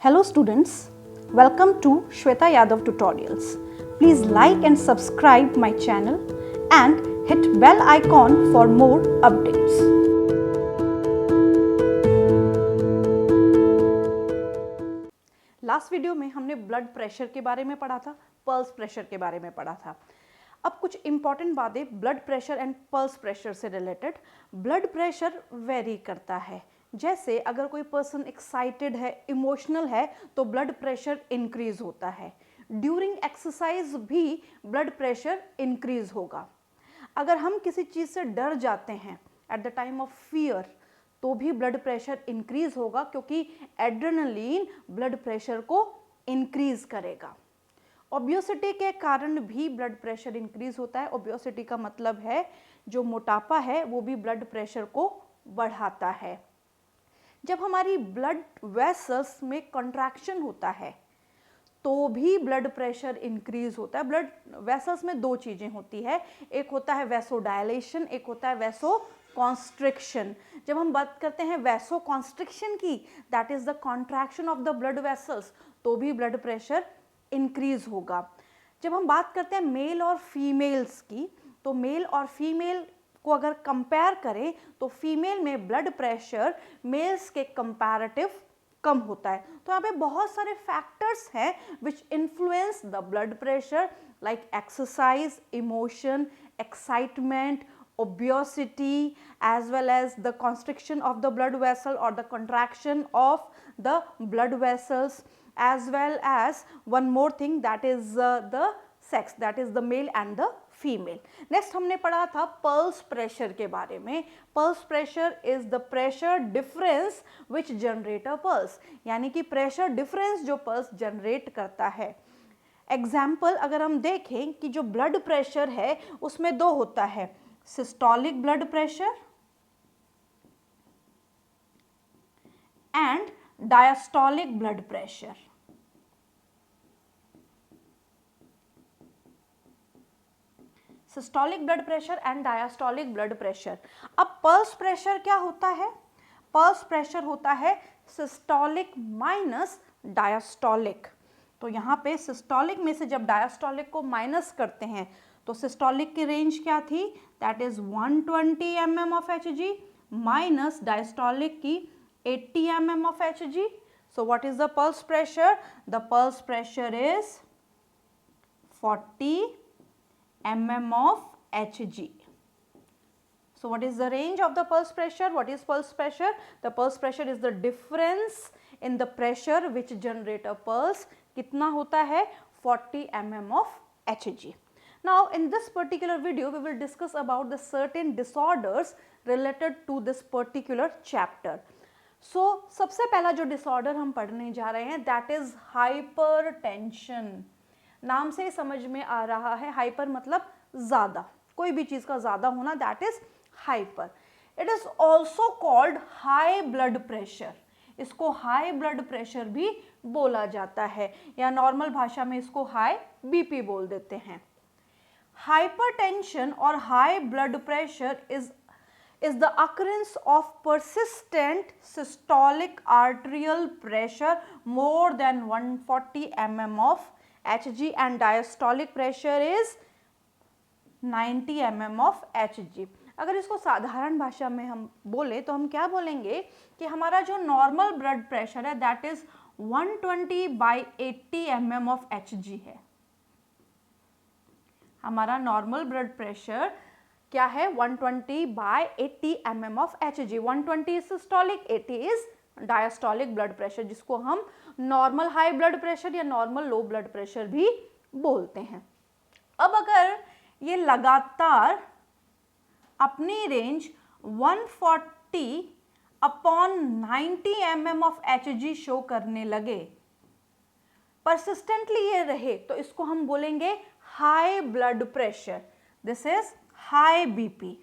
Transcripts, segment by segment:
Hello students, welcome to Shweta Yadav Tutorials. Please like and subscribe my channel and hit bell icon for more updates. Last video में हमने blood pressure के बारे में पढ़ा था, pulse pressure के बारे में पढ़ा था। अब कुछ इंपॉर्टेंट बातें blood pressure and pulse pressure से रिलेटेड। ब्लड प्रेशर वेरी करता है, जैसे अगर कोई पर्सन एक्साइटेड है, इमोशनल है तो ब्लड प्रेशर इंक्रीज होता है। ड्यूरिंग एक्सरसाइज भी ब्लड प्रेशर इंक्रीज होगा। अगर हम किसी चीज़ से डर जाते हैं at the time of fear तो भी ब्लड प्रेशर इंक्रीज होगा, क्योंकि एड्रेनलिन ब्लड प्रेशर को इंक्रीज करेगा। ओबियोसिटी के कारण भी ब्लड प्रेशर इंक्रीज होता है। ओबियोसिटी का मतलब है जो मोटापा है वो भी ब्लड प्रेशर को बढ़ाता है। जब हमारी ब्लड वेसल्स में कंट्रैक्शन होता है तो भी ब्लड प्रेशर इंक्रीज होता है। ब्लड वेसल्स में दो चीज़ें होती है, एक होता है वैसोडायलेशन, एक होता है वैसो कॉन्स्ट्रिक्शन। जब हम बात करते हैं वैसो कॉन्स्ट्रिक्शन की, that is the contraction of the blood vessels, तो भी ब्लड प्रेशर इंक्रीज होगा। जब हम बात करते हैं मेल और फीमेल्स की, तो मेल और फीमेल को अगर कंपेयर करें तो फीमेल में ब्लड प्रेशर मेल्स के कंपैरेटिव कम होता है। तो यहाँ पे बहुत सारे फैक्टर्स हैं which influence the blood pressure, like exercise, emotion, excitement, obesity, as well as the constriction of the blood vessel or the contraction of the blood vessels, as well as one more thing, that is the sex, that is the male and the female. Next हमने पढ़ा था pulse pressure के बारे में। Pulse pressure is the pressure difference which generate a pulse, यानी कि pressure difference जो pulse generate करता है। एग्जाम्पल अगर हम देखें कि जो ब्लड प्रेशर है उसमें दो होता है, systolic blood pressure and diastolic blood pressure. Systolic blood pressure and diastolic blood pressure. अब पल्स प्रेशर क्या होता है? पल्स प्रेशर होता है सिस्टोलिक माइनस डायस्टोलिक। तो यहाँ पे सिस्टोलिक में से जब डायस्टोलिक को माइनस करते हैं तो सिस्टोलिक की रेंज क्या थी? That is 120 mm of Hg minus diastolic की 80 mm of Hg। So what is the pulse pressure? The pulse pressure is 40 mm of Hg. So what is the range of the pulse pressure? What is pulse pressure? The pulse pressure is the difference in the pressure which generate a pulse. कितना होता है? 40 mm of Hg. Now in this particular video we will discuss about the certain disorders related to this particular chapter. So सबसे पहला जो disorder हम पढ़ने जा रहे हैं that is hypertension. नाम से समझ में आ रहा है, हाइपर मतलब ज़्यादा, कोई भी चीज़ का ज़्यादा होना, that is hyper. It is also called high blood pressure. इसको हाई ब्लड प्रेशर भी बोला जाता है, या नॉर्मल भाषा में इसको हाई बीपी बोल देते हैं। हाइपरटेंशन और high blood pressure is the occurrence of persistent systolic arterial pressure more than 140 mm of Hg and diastolic pressure is 90 mm of Hg। अगर इसको साधारण भाषा में हम बोले तो हम क्या बोलेंगे कि हमारा जो नॉर्मल ब्लड प्रेशर है that is 120/80 mm of Hg है। हमारा नॉर्मल ब्लड प्रेशर क्या है? 120/80 mm of Hg। 120 is systolic, 80 is diastolic blood pressure, जिसको हम नॉर्मल हाई ब्लड प्रेशर या नॉर्मल लो ब्लड प्रेशर भी बोलते हैं। अब अगर ये लगातार अपनी range 140/90 mm of Hg show करने लगे, परसिस्टेंटली ये रहे, तो इसको हम बोलेंगे high blood pressure. This is high BP,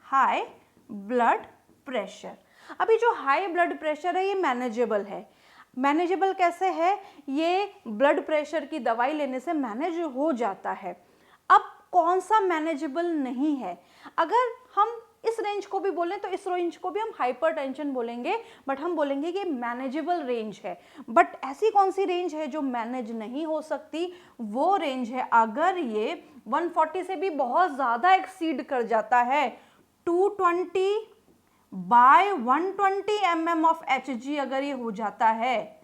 high blood pressure. अभी जो हाई ब्लड प्रेशर है ये मैनेजेबल है। मैनेजेबल कैसे है? ये ब्लड प्रेशर की दवाई लेने से मैनेज हो जाता है। अब कौन सा मैनेजेबल नहीं है? अगर हम इस रेंज को भी बोलें तो इस रेंज को भी हम हाइपरटेंशन बोलेंगे, बट हम बोलेंगे कि मैनेजेबल रेंज है। बट ऐसी कौन सी रेंज है जो मैनेज नहीं हो सकती? वो रेंज है अगर ये 140 से भी बहुत ज़्यादा एक्सीड कर जाता है, 220 बाय 120 mm ऑफ Hg अगर ये हो जाता है,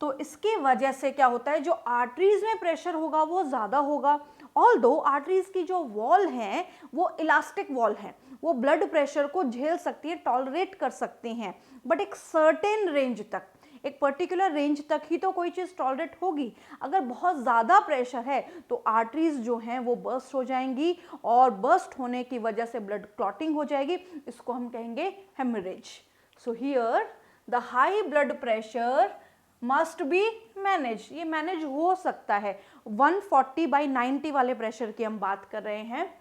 तो इसकी वजह से क्या होता है, जो आर्टरीज में प्रेशर होगा वो ज़्यादा होगा। ऑल्दो आर्टरीज की जो वॉल है वो इलास्टिक वॉल है, वो ब्लड प्रेशर को झेल सकती है, टॉलरेट कर सकती हैं, बट एक सर्टेन रेंज तक, एक पर्टिकुलर रेंज तक ही तो कोई चीज़ टॉलरेट होगी। अगर बहुत ज़्यादा प्रेशर है तो आर्टरीज जो हैं वो बर्स्ट हो जाएंगी, और बर्स्ट होने की वजह से ब्लड क्लॉटिंग हो जाएगी, इसको हम कहेंगे haemorrhage. So here the high blood pressure must be manage, ये मैनेज हो सकता है। 140/90 वाले प्रेशर की हम बात कर रहे हैं।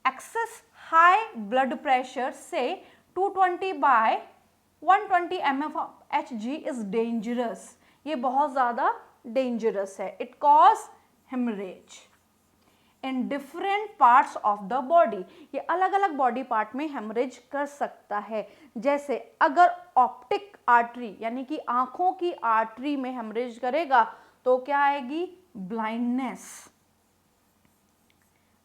एक्सेस हाई ब्लड प्रेशर से 220/120 mm of Hg इज डेंजरस, ये बहुत ज़्यादा डेंजरस है। It cause haemorrhage in different parts of the body, ये अलग अलग बॉडी पार्ट में हेमरेज कर सकता है। जैसे अगर ऑप्टिक आर्टरी यानी कि आंखों की आर्टरी में हेमरेज करेगा तो क्या आएगी? Blindness.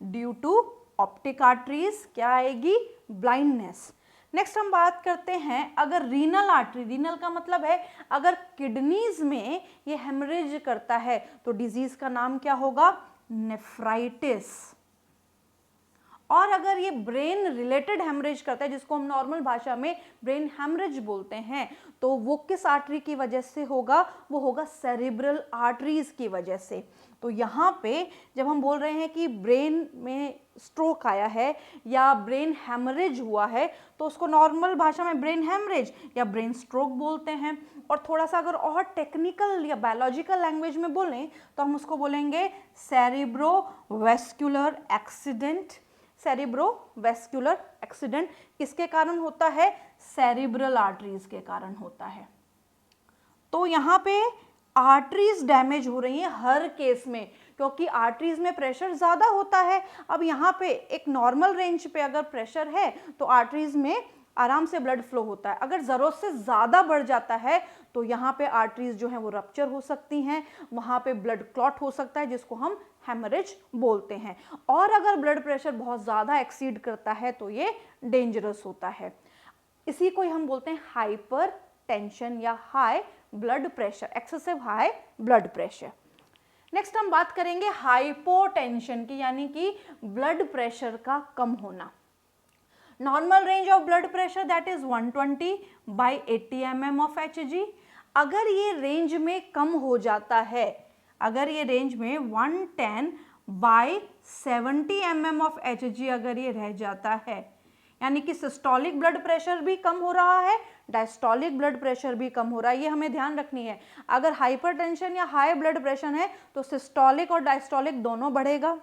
Due to optic arteries क्या आएगी? ब्लाइंडनेस। नेक्स्ट हम बात करते हैं अगर रीनल आर्टरी, रीनल का मतलब है अगर किडनीज में ये हेमरेज करता है तो डिजीज का नाम क्या होगा? नेफ्राइटिस। और अगर ये ब्रेन रिलेटेड हेमरेज करता है, जिसको हम नॉर्मल भाषा में ब्रेन हेमरेज बोलते हैं, तो वो किस आर्टरी की वजह से होगा? वो होगा सेरिब्रल आर्टरीज की वजह से। तो यहाँ पे जब हम बोल रहे हैं कि ब्रेन में स्ट्रोक आया है या ब्रेन हेमरेज हुआ है, तो उसको नॉर्मल भाषा में ब्रेन हेमरेज या ब्रेन स्ट्रोक बोलते हैं। और थोड़ा सा अगर और टेक्निकल या बायोलॉजिकल लैंग्वेज में बोलें तो हम उसको बोलेंगे सेरिब्रोवेस्कुलर एक्सीडेंट। सेरिब्रोवेस्कुलर एक्सीडेंट किसके कारण होता है? सेरिब्रल आर्टरीज के कारण होता है। तो यहाँ पे आर्टरीज डैमेज हो रही हैं हर केस में, क्योंकि आर्टरीज में प्रेशर ज़्यादा होता है। अब यहाँ पे एक नॉर्मल रेंज पे अगर प्रेशर है तो आर्टरीज में आराम से ब्लड फ्लो होता है। अगर ज़रूरत से ज़्यादा बढ़ जाता है तो यहाँ पे आर्टरीज जो हैं वो रप्चर हो सकती हैं, वहाँ पे ब्लड क्लॉट हो सकता है, जिसको हम हेमरेज बोलते हैं। और अगर ब्लड प्रेशर बहुत ज़्यादा एक्सीड करता है तो ये डेंजरस होता है। इसी को हम बोलते हैं हाइपर टेंशन या high blood pressure, excessive high blood pressure. Next हम बात करेंगे हाइपोटेंशन की, यानी कि ब्लड प्रेशर का कम होना। Normal range of blood pressure that is 120/80 mm of Hg। अगर ये रेंज में कम हो जाता है, अगर ये रेंज में 110/70 mm ऑफ Hg अगर ये रह जाता है, यानी कि सिस्टोलिक ब्लड प्रेशर भी कम हो रहा है, डायस्टोलिक ब्लड प्रेशर भी कम हो रहा है, ये हमें ध्यान रखनी है। अगर हाइपरटेंशन या हाई ब्लड प्रेशर है तो सिस्टोलिक और डायस्टोलिक दोनों बढ़ेगा।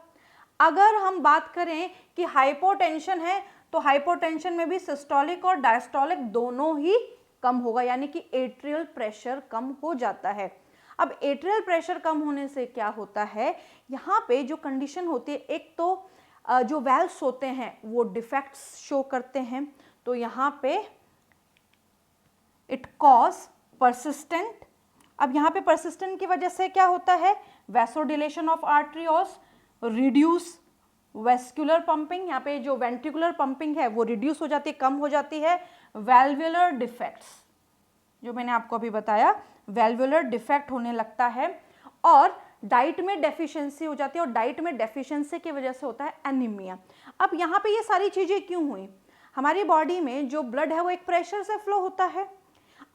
अगर हम बात करें कि हाइपोटेंशन है तो हाइपोटेंशन में भी सिस्टोलिक और डायस्टोलिक दोनों ही कम होगा, यानी कि एट्रियल प्रेशर कम हो जाता है। अब एट्रियल प्रेशर कम होने से क्या होता है, यहाँ पे जो कंडीशन होती है, एक तो जो वेल्व्स होते हैं वो डिफेक्ट्स शो करते हैं, तो यहाँ पे इट कॉज परसिस्टेंट। अब यहाँ पे परसिस्टेंट की वजह से क्या होता है? वैसोडिलेशन ऑफ आर्टरियोस, रिड्यूस वेस्कुलर पंपिंग, यहाँ पे जो वेंट्रिकुलर पंपिंग है वो रिड्यूस हो जाती है, कम हो जाती है। वेल्वुलर डिफेक्ट्स, जो मैंने आपको अभी बताया, वेल्वुलर डिफेक्ट होने लगता है। और डाइट में डेफिशिएंसी हो जाती है, और डाइट में डेफिशिएंसी की वजह से होता है एनीमिया। अब यहाँ पे ये सारी चीज़ें क्यों हुई? हमारी बॉडी में जो ब्लड है वो एक प्रेशर से फ्लो होता है।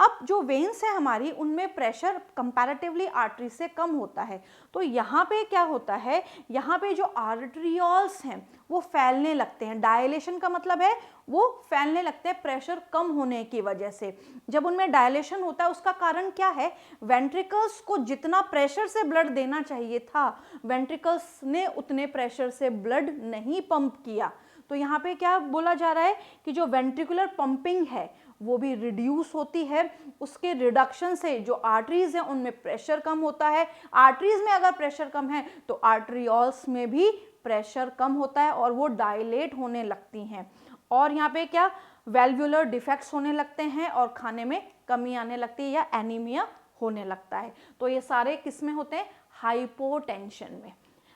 अब जो वेन्स है हमारी, उनमें प्रेशर कंपैरेटिवली आर्टरी से कम होता है, तो यहाँ पे क्या होता है, यहाँ पे जो आर्टरियोल्स हैं वो फैलने लगते हैं। डायलेशन का मतलब है वो फैलने लगते हैं प्रेशर कम होने की वजह से। जब उनमें डायलेशन होता है उसका कारण क्या है? वेंट्रिकल्स को जितना प्रेशर से ब्लड देना चाहिए था, वेंट्रिकल्स ने उतने प्रेशर से ब्लड नहीं पंप किया। तो यहाँ पे क्या बोला जा रहा है कि जो वेंट्रिकुलर पंपिंग है वो भी रिड्यूस होती है। उसके रिडक्शन से जो आर्टरीज हैं उनमें प्रेशर कम होता है। आर्टरीज में अगर प्रेशर कम है तो आर्टरियोल्स में भी प्रेशर कम होता है और वो डायलेट होने लगती हैं, और यहाँ पे क्या वेल्वुलर डिफेक्ट्स होने लगते हैं और खाने में कमी आने लगती है या एनीमिया होने लगता है। तो ये सारे किस में होते हैं? हाइपोटेंशन में।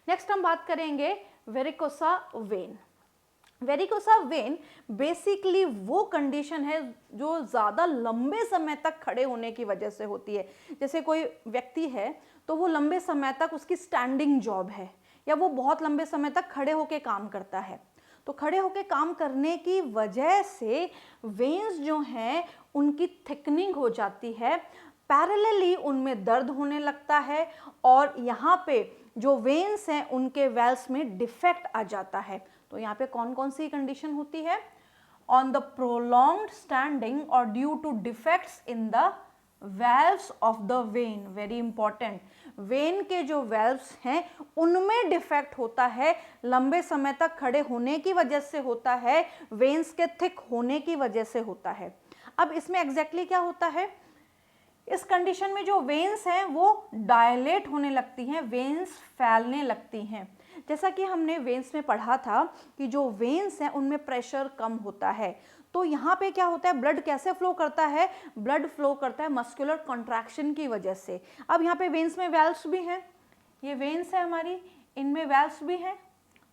नेक्स्ट हम बात करेंगे वेरिकोसा वेन। वेरिकोसा वेन बेसिकली वो कंडीशन है जो ज़्यादा लंबे समय तक खड़े होने की वजह से होती है। जैसे कोई व्यक्ति है तो वो लंबे समय तक उसकी स्टैंडिंग जॉब है या वो बहुत लंबे समय तक खड़े होकर काम करता है, तो खड़े होकर काम करने की वजह से वेन्स जो हैं उनकी थिकनिंग हो जाती है, पैरेलली उनमें दर्द होने लगता है और यहाँ पे जो वेन्स हैं उनके वेल्स में डिफेक्ट आ जाता है। तो यहाँ पे कौन कौन सी कंडीशन होती है? ऑन द प्रोलॉन्ग्ड स्टैंडिंग और due to defects in the valves of the vein, very important, vein के जो वेल्व्स हैं उनमें डिफेक्ट होता है, लंबे समय तक खड़े होने की वजह से होता है, वेन्स के थिक होने की वजह से होता है। अब इसमें एग्जैक्टली क्या होता है? इस कंडीशन में जो वेन्स हैं वो डायलेट होने लगती हैं, वेन्स फैलने लगती हैं। जैसा कि हमने वेन्स में पढ़ा था कि जो वेन्स हैं उनमें प्रेशर कम होता है, तो यहाँ पे क्या होता है? ब्लड कैसे फ्लो करता है? ब्लड फ्लो करता है मस्कुलर कॉन्ट्रैक्शन की वजह से। अब यहाँ पे वेन्स में वेल्व्स भी हैं, ये वेन्स है हमारी, इनमें वेल्व्स भी हैं,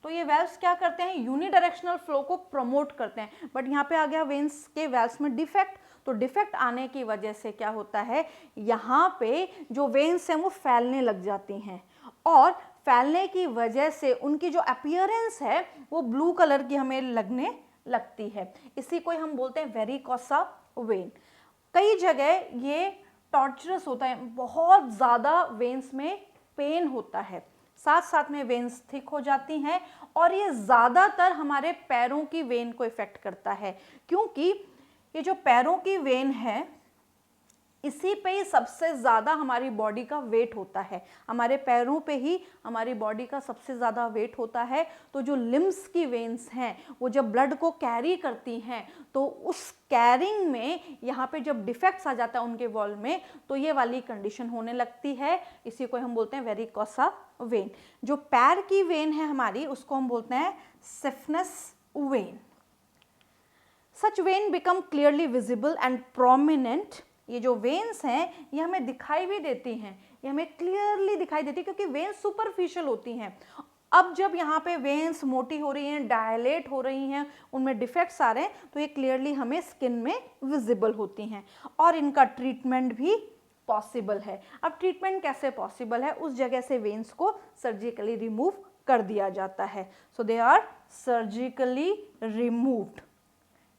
तो ये वेल्व्स क्या करते हैं? यूनिडायरेक्शनल फ्लो को प्रमोट करते हैं। बट यहाँ पे आ गया वेन्स के वेल्व्स में डिफेक्ट, तो डिफेक्ट आने की वजह से क्या होता है? यहाँ पे जो वेन्स हैं वो फैलने लग जाती हैं और फैलने की वजह से उनकी जो अपीयरेंस है वो ब्लू कलर की हमें लगने लगती है। इसी को हम बोलते हैं वेरिकोसा वेन। कई जगह ये टॉर्चरस होता है, बहुत ज़्यादा वेन्स में पेन होता है, साथ साथ में वेन्स थिक हो जाती हैं और ये ज़्यादातर हमारे पैरों की वेन को इफेक्ट करता है, क्योंकि ये जो पैरों की वेन है इसी पे ही सबसे ज़्यादा हमारी बॉडी का वेट होता है, हमारे पैरों पे ही हमारी बॉडी का सबसे ज़्यादा वेट होता है। तो जो लिम्स की वेन्स हैं वो जब ब्लड को कैरी करती हैं तो उस कैरिंग में यहाँ पे जब डिफेक्ट्स आ जाता है उनके वॉल में तो ये वाली कंडीशन होने लगती है, इसी को हम बोलते हैं वेरिकोसा वेन। जो पैर की वेन है हमारी उसको हम बोलते हैं सिफिनस when. Such when become clearly visible and prominent. ये जो वेन्स हैं ये हमें दिखाई भी देती हैं, ये हमें क्लियरली दिखाई देती है क्योंकि वेन्स सुपरफिशियल होती हैं। अब जब यहाँ पे वेन्स मोटी हो रही हैं, डायलेट हो रही हैं, उनमें डिफेक्ट्स आ रहे हैं तो ये क्लियरली हमें स्किन में विजिबल होती हैं और इनका ट्रीटमेंट भी पॉसिबल है। अब ट्रीटमेंट कैसे पॉसिबल है? उस जगह से वेन्स को सर्जिकली रिमूव कर दिया जाता है। सो दे आर सर्जिकली रिमूव्ड।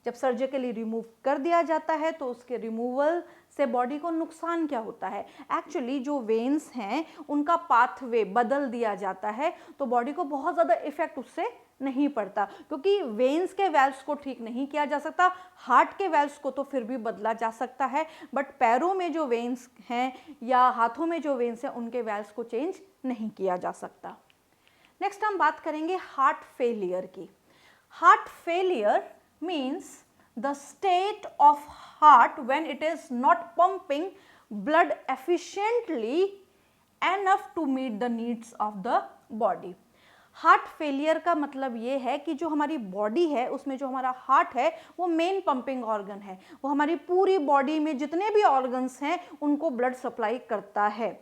जब सर्जिकली रिमूव कर दिया जाता है तो उसके रिमूवल से बॉडी को नुकसान क्या होता है? एक्चुअली जो वेन्स हैं उनका पाथवे बदल दिया जाता है तो बॉडी को बहुत ज़्यादा इफेक्ट उससे नहीं पड़ता, क्योंकि वेन्स के वेल्व्स को ठीक नहीं किया जा सकता, हार्ट के वेल्व्स को तो फिर भी बदला जा सकता है, बट पैरों में जो वेन्स हैं या हाथों में जो वेन्स हैं उनके वेल्व्स को चेंज नहीं किया जा सकता। नेक्स्ट हम बात करेंगे हार्ट फेलियर की। Heart failure means the state of heart when it is not pumping blood efficiently enough to meet the needs of the body। Heart failure का मतलब ये है कि जो हमारी बॉडी है उसमें जो हमारा हार्ट है वो मेन पंपिंग ऑर्गन है, वो हमारी पूरी बॉडी में जितने भी ऑर्गन्स हैं उनको ब्लड सप्लाई करता है।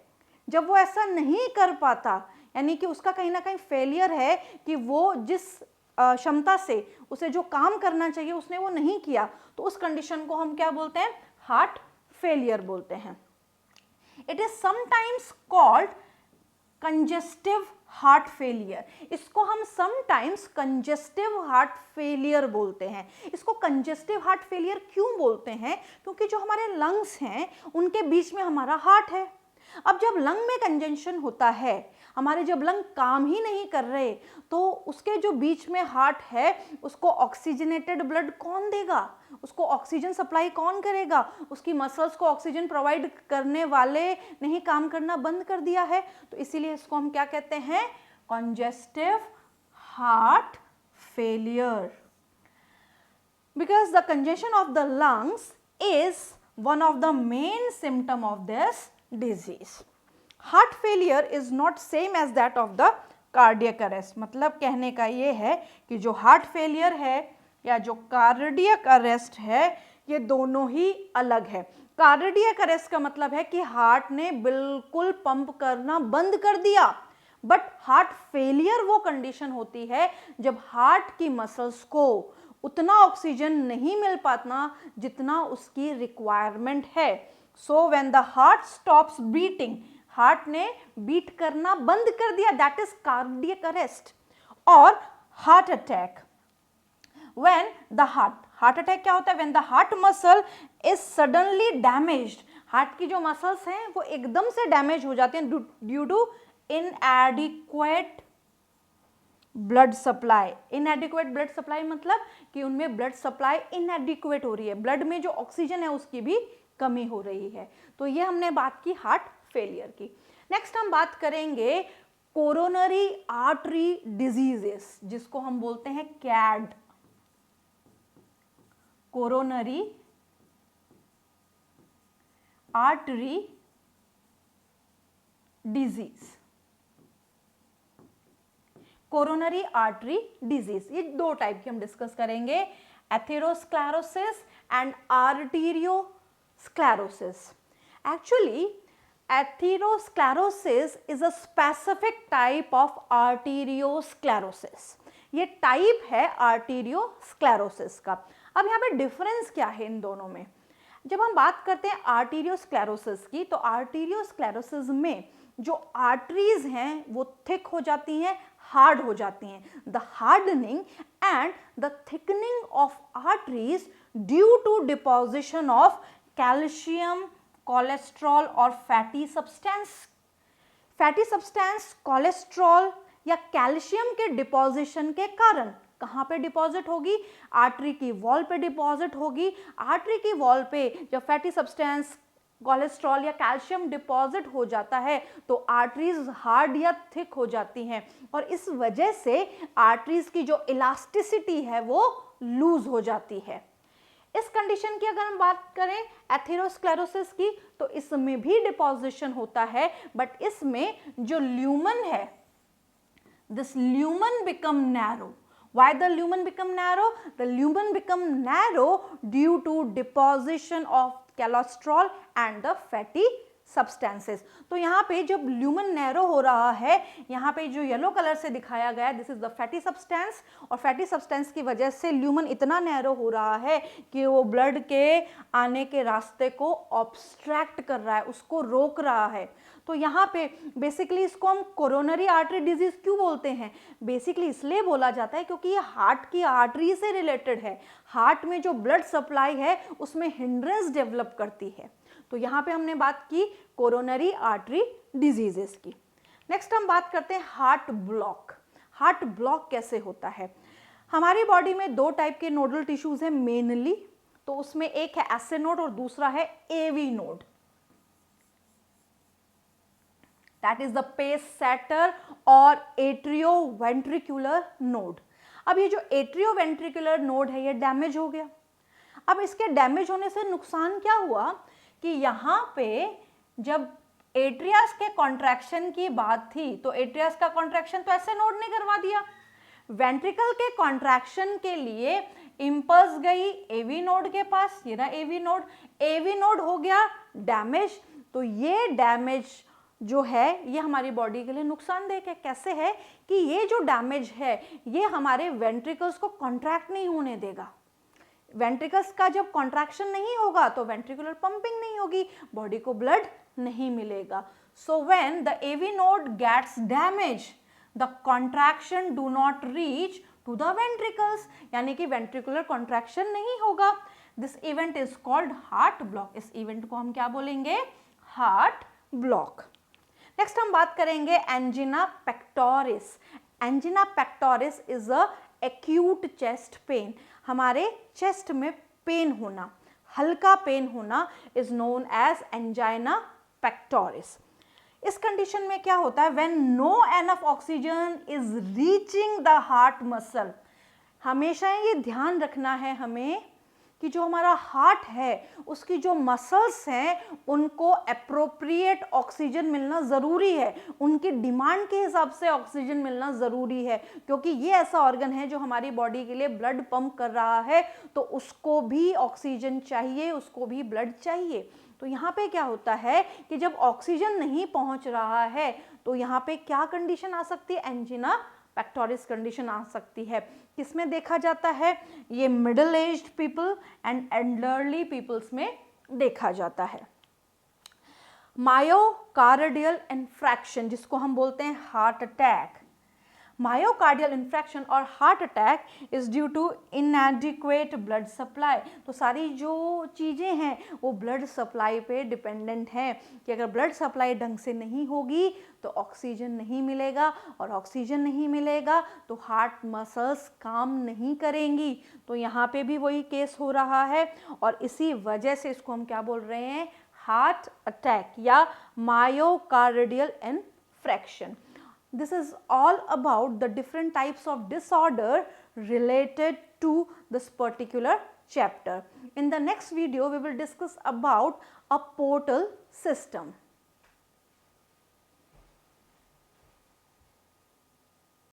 जब वो ऐसा नहीं कर पाता, यानी कि उसका कहीं ना कहीं फेलियर है कि वो जिस क्षमता से उसे जो काम करना चाहिए उसने वो नहीं किया, तो उस कंडीशन को हम क्या बोलते हैं? हार्ट फेलियर बोलते हैं। It is sometimes called congestive heart failure. इसको हम समटाइम्स कंजेस्टिव हार्ट फेलियर बोलते हैं। इसको कंजेस्टिव हार्ट फेलियर क्यों बोलते हैं? क्योंकि जो हमारे लंग्स हैं उनके बीच में हमारा हार्ट है। अब जब लंग में कंजेंशन होता है, हमारे जब लंग काम ही नहीं कर रहे, तो उसके जो बीच में हार्ट है उसको ऑक्सीजनेटेड ब्लड कौन देगा? उसको ऑक्सीजन सप्लाई कौन करेगा? उसकी मसल्स को ऑक्सीजन प्रोवाइड करने वाले ने ही काम करना बंद कर दिया है, तो इसीलिए इसको हम क्या कहते हैं? Congestive heart failure. Because the congestion of the lungs is one of the main symptom of this disease. Heart failure is not same as that of the cardiac arrest. मतलब कहने का ये है कि जो हार्ट फेलियर है या जो कार्डियक अरेस्ट है ये दोनों ही अलग है। कार्डियक अरेस्ट का मतलब है कि हार्ट ने बिल्कुल पंप करना बंद कर दिया, बट हार्ट फेलियर वो कंडीशन होती है जब हार्ट की मसल्स को उतना ऑक्सीजन नहीं मिल पाता जितना उसकी रिक्वायरमेंट है। सो when the heart stops beating, heart ने बीट करना बंद कर दिया, दैट इज कार्डियक अरेस्ट। और heart attack, when the heart attack क्या होता है? When the heart muscle is suddenly damaged, heart की जो मसल्स हैं वो एकदम से डैमेज हो जाती हैं due to inadequate blood supply. Inadequate blood supply मतलब कि उनमें ब्लड सप्लाई इनएडिक्वेट हो रही है, ब्लड में जो ऑक्सीजन है उसकी भी कमी हो रही है। तो ये हमने बात की हार्ट फेलियर की। नेक्स्ट हम बात करेंगे कोरोनरी आर्टरी डिजीजेस, जिसको हम बोलते हैं CAD, coronary artery disease. Coronary artery disease, ये दो टाइप की हम डिस्कस करेंगे, atherosclerosis and arteriosclerosis. Actually atherosclerosis is a specific type of arteriosclerosis, ये टाइप है आर्टेरियोस्क्लेरोसिस का। अब यहाँ पे डिफरेंस क्या है इन दोनों में? जब हम बात करते हैं आर्टेरियोस्क्लेरोसिस की, तो आर्टेरियोस्क्लेरोसिस में जो आर्टरीज हैं वो थिक हो जाती हैं, हार्ड हो जाती हैं। The hardening and the thickening of arteries due to deposition of calcium, cholesterol और fatty substance. Fatty substance, cholesterol या कैल्शियम के डिपोजिशन के कारण कहाँ पे डिपॉजिट होगी? आर्टरी की वॉल पे डिपॉजिट होगी। आर्टरी की वॉल पे जब फैटी सब्सटेंस, कोलेस्ट्रॉल या कैल्शियम डिपॉजिट हो जाता है तो आर्टरीज हार्ड या थिक हो जाती हैं, और इस वजह से आर्टरीज की जो इलास्टिसिटी है वो लूज हो जाती है। इस कंडीशन की अगर हम बात करें एथेरोस्क्लेरोसिस की, तो इसमें भी डिपॉजिशन होता है, बट इसमें जो ल्यूमन है, this lumen become narrow. Why the lumen become narrow? The lumen become narrow due to deposition of cholesterol and the fatty substances। तो यहाँ पे जब ल्यूमन नैरो हो रहा है, यहाँ पे जो येलो कलर से दिखाया गया है, this is the fatty substance, और फैटी सब्सटेंस की वजह से ल्यूमन इतना नैरो हो रहा है कि वो ब्लड के आने के रास्ते को ऑब्स्ट्रैक्ट कर रहा है, उसको रोक रहा है। तो यहाँ पे बेसिकली इसको हम कोरोनरी आर्टरी डिजीज क्यों बोलते हैं? बेसिकली इसलिए बोला जाता है क्योंकि ये हार्ट की आर्टरी से रिलेटेड है। हार्ट में जो ब्लड सप्लाई है उसमें हिंड्रेंस डेवलप करती है। तो यहाँ पे हमने बात की कोरोनरी आर्टरी डिजीजेस की। नेक्स्ट हम बात करते हैं हार्ट ब्लॉक। हार्ट ब्लॉक कैसे होता है? हमारी बॉडी में दो टाइप के नोडल टिश्यूज हैं मेनली, तो उसमें एक है एसे नोड और दूसरा है AV node, that is the pace setter और एट्रियोवेंट्रिकुलर नोड। अब ये जो एट्रियोवेंट्रिकुलर नोड है ये डैमेज हो गया। अब इसके डैमेज होने से नुकसान क्या हुआ कि यहाँ पे जब एट्रियास के कॉन्ट्रैक्शन की बात थी तो एट्रियास का कॉन्ट्रैक्शन तो ऐसे नोड ने करवा दिया। वेंट्रिकल के कॉन्ट्रैक्शन के लिए इंपल्स गई एवी नोड के पास, ये रहा एवी नोड हो गया डैमेज। तो ये डैमेज जो है ये हमारी बॉडी के लिए नुकसानदेह है। कैसे है कि ये जो डैमेज है ये हमारे वेंट्रिकल्स को कॉन्ट्रैक्ट नहीं होने देगा। वेंट्रिकल्स का जब कॉन्ट्रैक्शन नहीं होगा तो वेंट्रिकुलर पंपिंग नहीं होगी, बॉडी को ब्लड नहीं मिलेगा। So when the AV node gets damage the contraction do not reach to the ventricles, यानी कि वेंट्रिकुलर कॉन्ट्रैक्शन नहीं होगा। This event is called heart block. इस इवेंट को हम क्या बोलेंगे? Heart block. नेक्स्ट हम बात करेंगे angina pectoris. Angina pectoris is a acute chest pain. हमारे चेस्ट में पेन होना, हल्का पेन होना is known as angina pectoris. इस कंडीशन में क्या होता है? When no enough oxygen is reaching the heart muscle. हमेशा ये ध्यान रखना है हमें कि जो हमारा हार्ट है उसकी जो मसल्स हैं उनको एप्रोप्रिएट ऑक्सीजन मिलना ज़रूरी है, उनकी डिमांड के हिसाब से ऑक्सीजन मिलना ज़रूरी है, क्योंकि ये ऐसा ऑर्गन है जो हमारी बॉडी के लिए ब्लड पंप कर रहा है, तो उसको भी ऑक्सीजन चाहिए, उसको भी ब्लड चाहिए। तो यहाँ पे क्या होता है कि जब ऑक्सीजन नहीं पहुँच रहा है तो यहाँ पे क्या कंडीशन आ सकती है, एंजिना पेक्टोरिस कंडीशन आ सकती है। किसमें देखा जाता है, ये middle aged people and elderly peoples में देखा जाता है। मायोकार्डियल इन्फ्रैक्शन, जिसको हम बोलते हैं हार्ट अटैक, मायोकार्डियल इन्फ्रैक्शन और heart attack is due to inadequate blood supply. तो सारी जो चीज़ें हैं वो ब्लड सप्लाई पे डिपेंडेंट हैं कि अगर ब्लड सप्लाई ढंग से नहीं होगी तो ऑक्सीजन नहीं मिलेगा, और ऑक्सीजन नहीं मिलेगा तो हार्ट मसल्स काम नहीं करेंगी। तो यहाँ पे भी वही केस हो रहा है, और इसी वजह से इसको हम क्या बोल रहे हैं, हार्ट अटैक या myocardial infarction. This is all about the different types of disorder related to this particular chapter. In the next video, we will discuss about a portal system.